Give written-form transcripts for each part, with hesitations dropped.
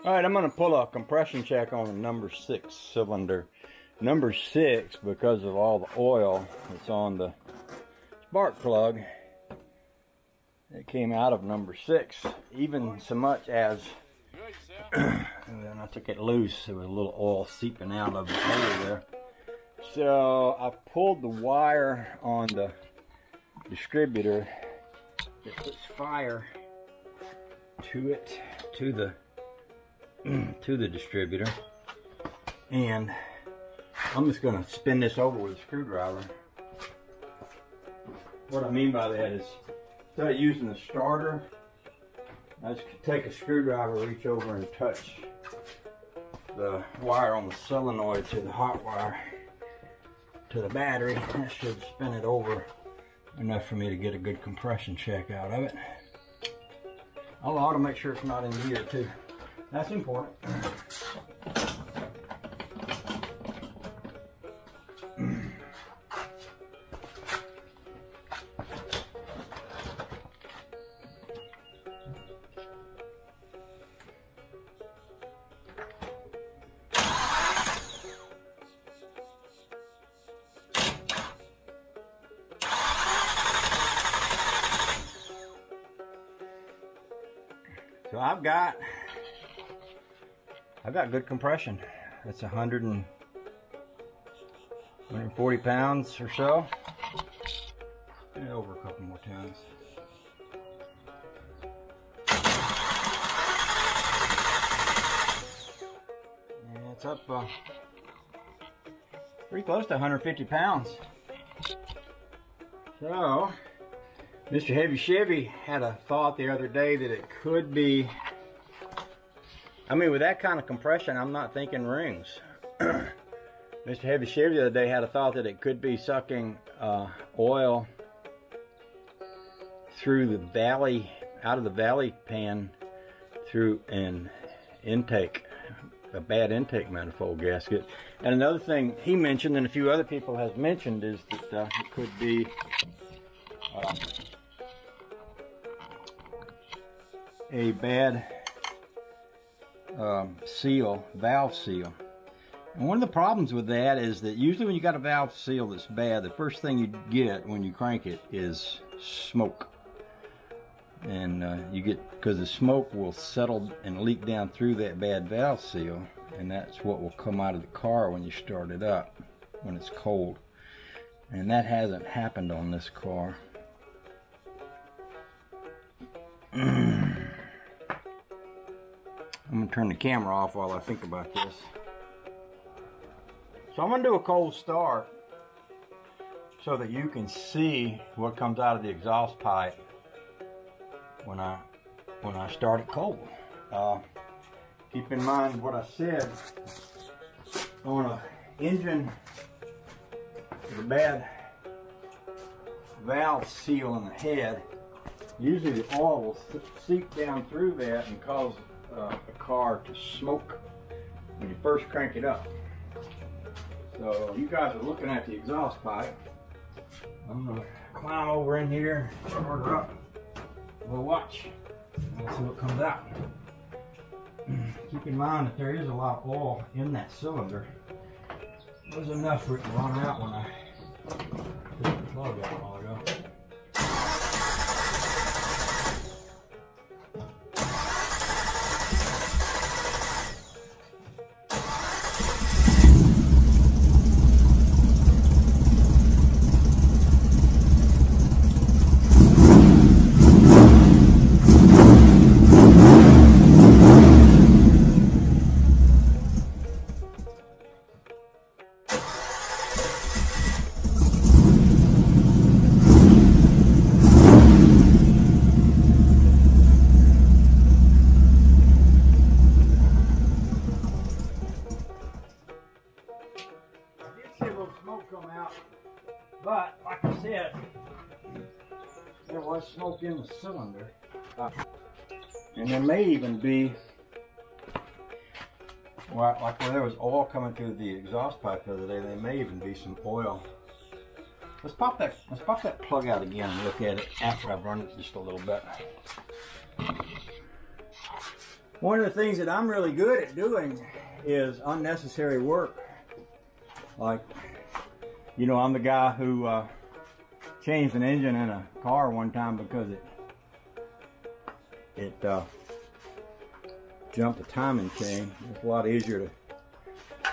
Alright, I'm going to pull a compression check on the number 6 cylinder. Number 6, because of all the oil that's on the spark plug, it came out of number 6. Even so much as, when I took it loose, there was a little oil seeping out of the hole there. So I pulled the wire on the distributor that puts fire to it, to the distributor, and I'm just going to spin this over with a screwdriver. What I mean by that is, instead of using the starter, I just take a screwdriver, reach over and touch the wire on the solenoid to the hot wire to the battery. That should spin it over enough for me to get a good compression check out of it. I ought to make sure it's not in gear too. That's important. So I've got good compression. It's 140 pounds or so. And over a couple more times. And it's up pretty close to 150 pounds. So Mr. Heavy Chevy had a thought the other day that it could be, I mean, with that kind of compression, I'm not thinking rings. Mr. Heavy Chevy the other day had a thought that it could be sucking oil through the valley, out of the valley pan through an intake, a bad intake manifold gasket. And another thing he mentioned, and a few other people have mentioned, is that it could be a bad valve seal. And one of the problems with that is that usually when you got a valve seal that's bad, the first thing you get when you crank it is smoke. And you get, because the smoke will settle and leak down through that bad valve seal, and that's what will come out of the car when you start it up when it's cold. And that hasn't happened on this car. I'm going to turn the camera off while I think about this. So I'm going to do a cold start so that you can see what comes out of the exhaust pipe when I start it cold. Keep in mind what I said on an engine with a bad valve seal in the head. Usually the oil will seep down through that and cause the car to smoke when you first crank it up. So you guys are looking at the exhaust pipe. I'm going to climb over in here, start her up. We'll watch and we'll see what comes out. Keep in mind that there is a lot of oil in that cylinder. There's enough for it to run out when I took the plug out a while ago. But, like I said, there was smoke in the cylinder. And there may even be, well, like where there was oil coming through the exhaust pipe the other day, there may even be some oil. Let's pop that plug out again and look at it after I've run it just a little bit. One of the things that I'm really good at doing is unnecessary work. Like, you know, I'm the guy who changed an engine in a car one time because it jumped the timing chain. It's a lot easier to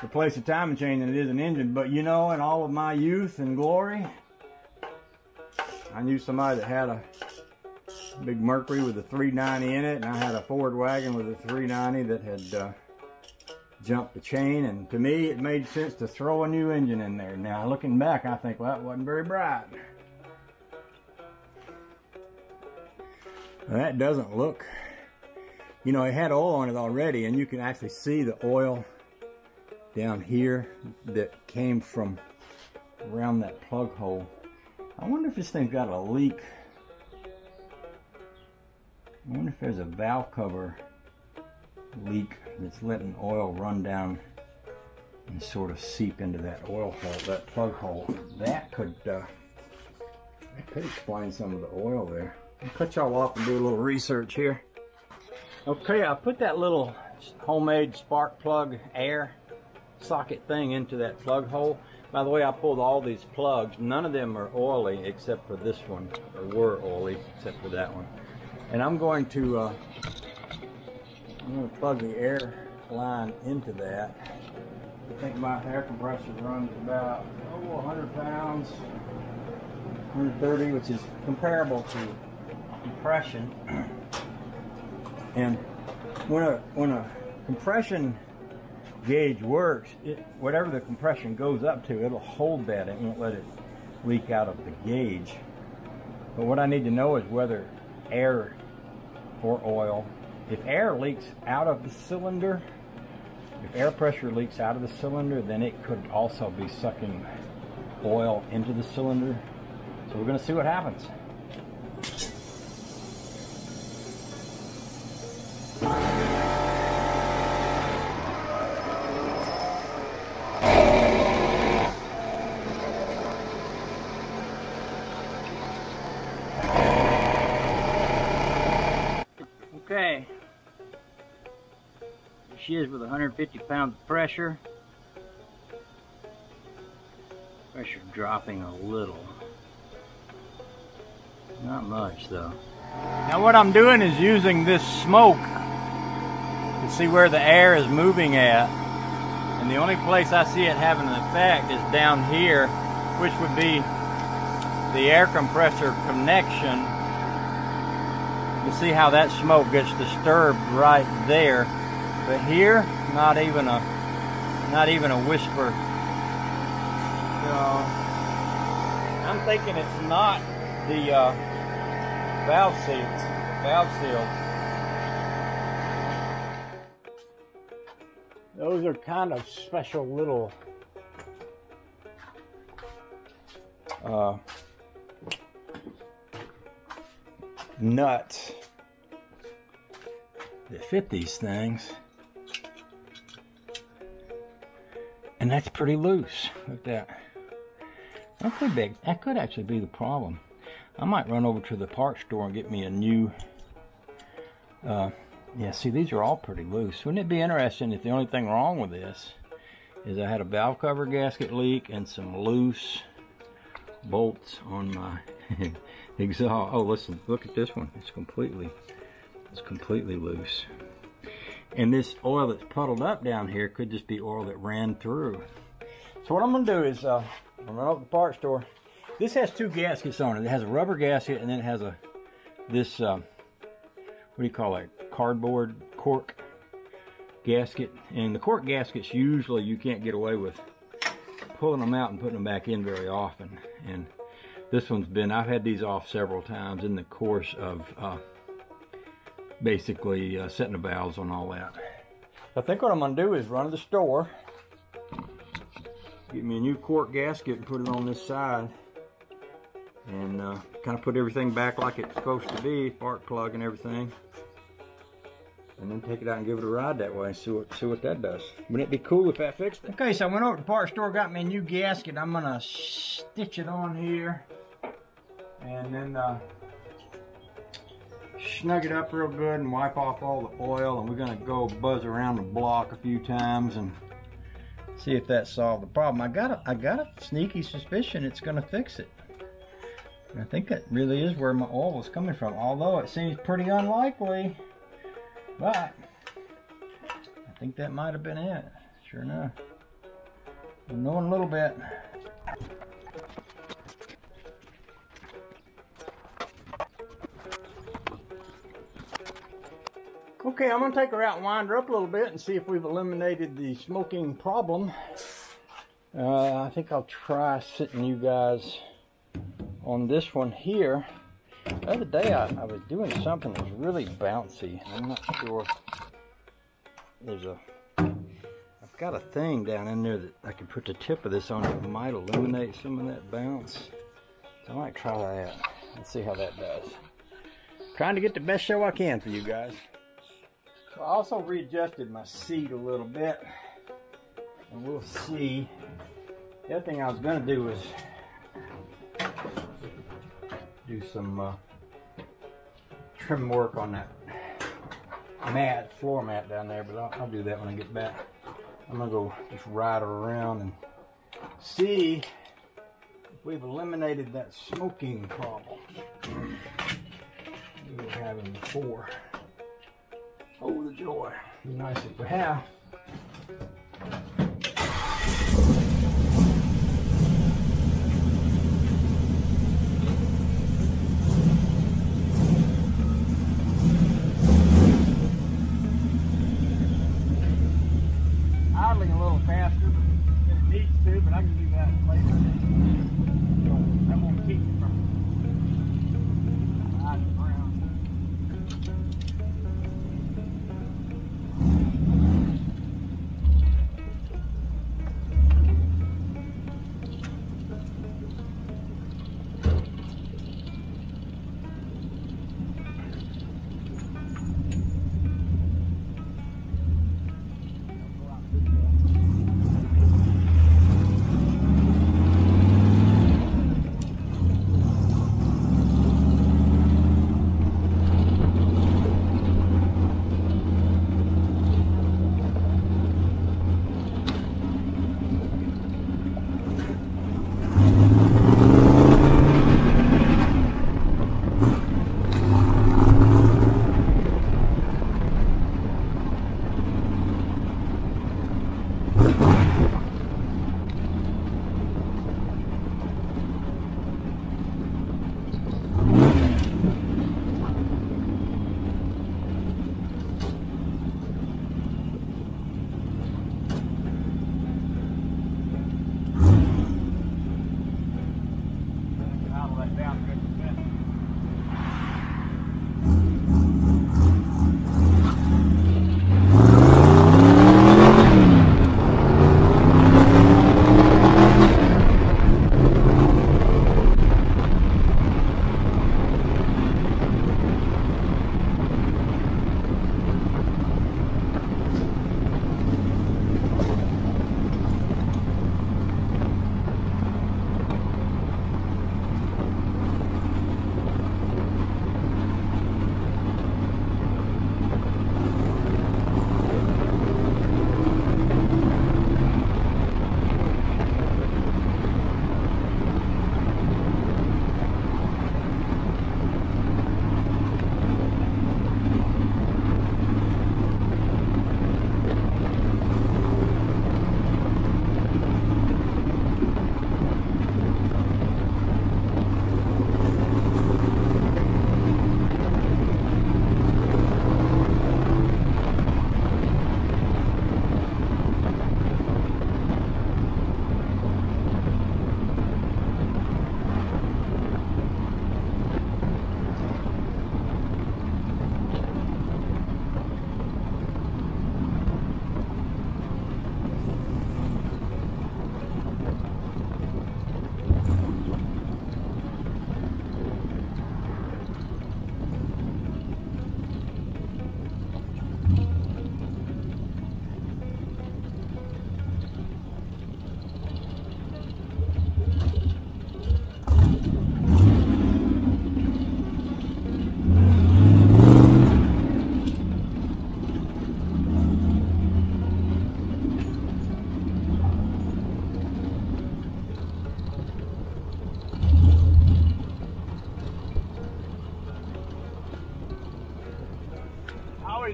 replace a timing chain than it is an engine. But you know, in all of my youth and glory, I knew somebody that had a big Mercury with a 390 in it, and I had a Ford wagon with a 390 that had jumped the chain, and to me it made sense to throw a new engine in there. Now looking back, I think, well, that wasn't very bright. Now, that doesn't look, you know, it had oil on it already, and you can actually see the oil down here that came from around that plug hole. I wonder if this thing's got a leak. I wonder if there's a valve cover leak that's letting oil run down and sort of seep into that oil hole, that plug hole. That could explain some of the oil there. I'll cut y'all off and do a little research here. Okay, I put that little homemade spark plug air socket thing into that plug hole. By the way, I pulled all these plugs. None of them are oily except for this one, or were oily except for that one. And I'm going to plug the air line into that. I think my air compressor runs about 100 pounds, 130, which is comparable to compression. And when a compression gauge works, whatever the compression goes up to, it'll hold that. It won't let it leak out of the gauge. But what I need to know is whether air or oil, if air leaks out of the cylinder, if air pressure leaks out of the cylinder, then it could also be sucking oil into the cylinder. So we're going to see what happens. Okay, here she is with 150 pounds of pressure. Pressure dropping a little. Not much though. Now what I'm doing is using this smoke to see where the air is moving at. And the only place I see it having an effect is down here, which would be the air compressor connection. You see how that smoke gets disturbed right there, but here, not even a whisper. So I'm thinking it's not the valve seal. Those are kind of special little nuts that fit these things, and that's pretty loose. Look at that. That could actually be the problem. I might run over to the parts store and get me a new yeah, see, these are all pretty loose. Wouldn't it be interesting if the only thing wrong with this is I had a valve cover gasket leak and some loose bolts on my exhaust. Oh, listen, look at this one. It's completely loose. And this oil that's puddled up down here could just be oil that ran through. So what I'm going to do is I'm going to run over to the parts store. This has two gaskets on it. It has a rubber gasket, and then it has this what do you call it? Cardboard cork gasket. And the cork gaskets, usually you can't get away with pulling them out and putting them back in very often. And this one's been, I've had these off several times in the course of basically setting the valves on all that. I think what I'm going to do is run to the store, get me a new cork gasket and put it on this side, and kind of put everything back like it's supposed to be, spark plug and everything, and then take it out and give it a ride that way and see what that does. Wouldn't it be cool if that fixed it? Okay, so I went over to the parts store, got me a new gasket. I'm gonna stitch it on here, and then snug it up real good and wipe off all the oil, and we're gonna go buzz around the block a few times and see if that solved the problem. I got a sneaky suspicion it's gonna fix it. And I think that really is where my oil was coming from, although it seems pretty unlikely. But I think that might have been it. Sure enough. I'm knowing a little bit. Okay, I'm going to take her out and wind her up a little bit and see if we've eliminated the smoking problem. I think I'll try sitting you guys on this one here. The other day I was doing something that was really bouncy. I'm not sure. I've got a thing down in there that I can put the tip of this on. It might eliminate some of that bounce. So I might try that and see how that does. Trying to get the best show I can for you guys. So I also readjusted my seat a little bit, and we'll see. The other thing I was going to do was do some trim work on that floor mat down there, but I'll do that when I get back. I'm going to go just ride her around and see if we've eliminated that smoking problem we were having before. Oh, the joy. Be nice if we have. Idling a little faster than it needs to, but I can do that later. That won't keep you from riding around.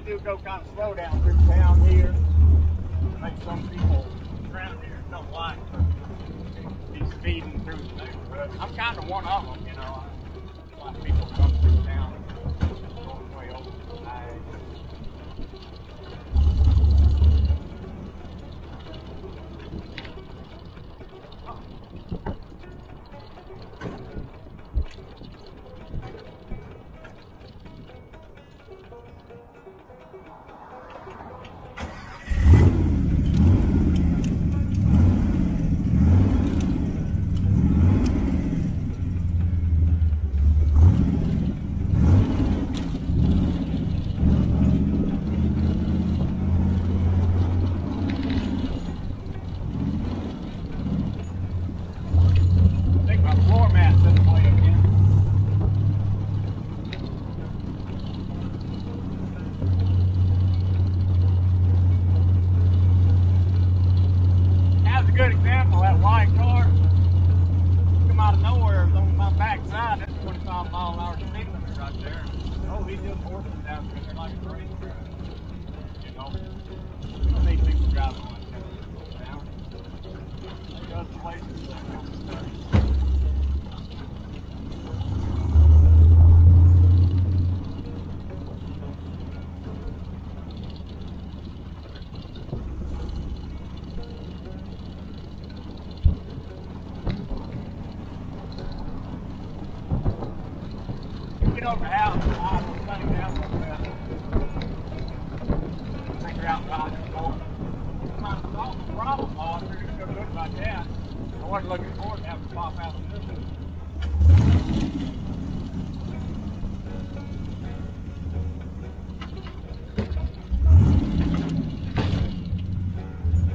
do go kind of slow down through town here. Like some people around here don't like be speeding through the neighborhood. I'm kind of one of them, you know. A lot of people come through town going way over the side. Good example, that white car come out of nowhere, it was on my back side. That's 25-mile-an-hour speed limit right there. Oh, he just forced it down because they're like a race track. You know, you don't need people driving like that down. There's other places that come stuff. Get over the house, I'm running down a little bit. Take her out riding the boat. Trying to solve the problem, I figured it's going to look like that. I wasn't looking forward to having to pop out of this.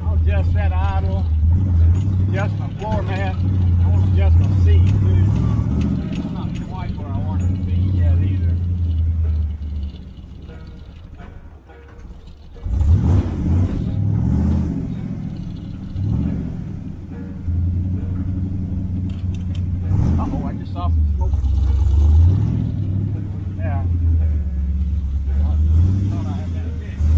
I'll adjust that idle, adjust my floor mat. I want to adjust my seat too. I'm not quite where I want it to be yet either. Uh-oh, I just saw some smoke. Yeah. I thought I had that fixed.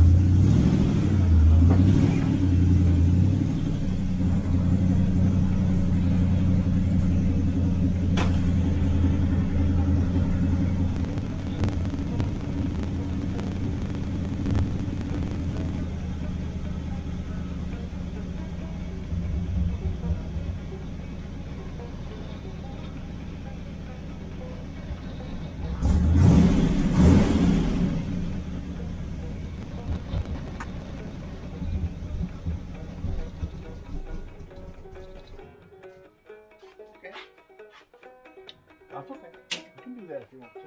That's okay. You can do that if you want to.